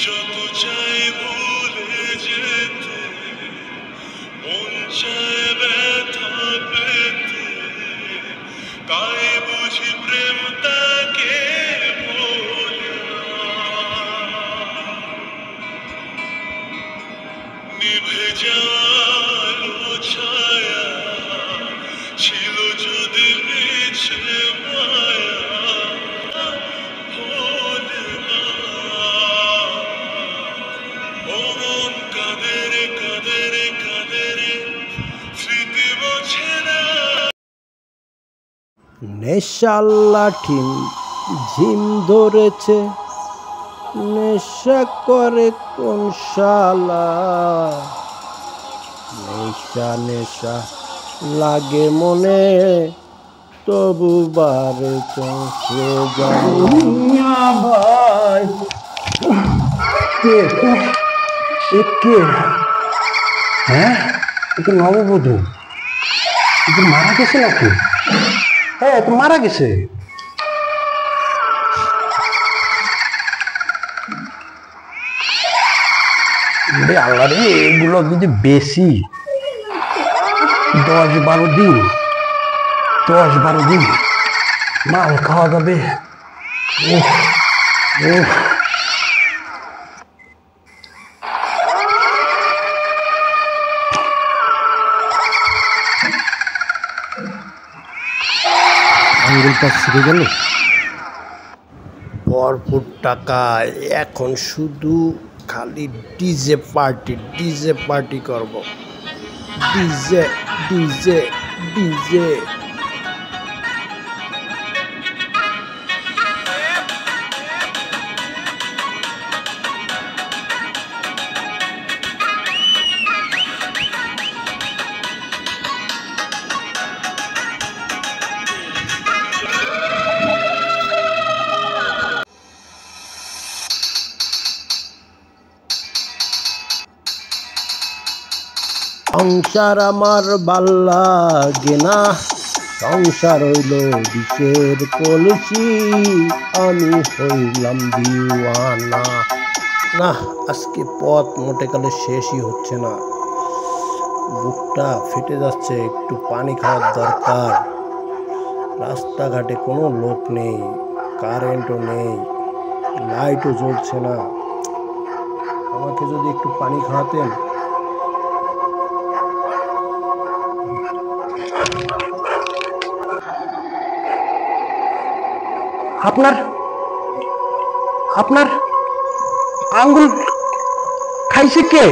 যত চাই ভুলে যেতে, মন চায় ব্যথা পেতে, তাই বুঝি প্রেম তাকে বলে নিভে যাওয়ার ছায়া ছিল যদি মিছে মায়া, ভোলে না। ও মন কাঁদে রে কাঁদে রে কাঁদে রে, স্মৃতি মোছে না। নেশার লাঠি ঝিম ধরেছে, নেশা করে কোন শালা, নেশা নেশা লাগে মনে, তবু বারে চোখে ভাই কে? হ্যাঁ, এটা নববধূ। এটা মারা গেছে নাকি? হ্যাঁ, এটা মারা গেছে। আল্লাহ রে, এগুলো যদি বেশি 10-12 দিন মাল খাওয়া যাবে। আঙ্গুলটা ছিঁড়ে গেল। ভরপুর টাকা, এখন শুধু খালি ডিজে পার্টি করব। ডিজে ডিজে ডিজে সংসার আমার ভাল লাগে না, সংসার হইল বিষের কলসি, আমি হইলাম দিওয়ানা। না, আজকে পথ মোটে কালে শেষই হচ্ছে না, বুকটা ফেটে যাচ্ছে, একটু পানি খাওয়ার দরকার। রাস্তাঘাটে কোনো লোক নেই, কারেন্টও নেই, লাইটও জ্বলছে না। আমাকে যদি একটু পানি খাওয়াতেন। আপনার আঙ্গুল খাইছে কে?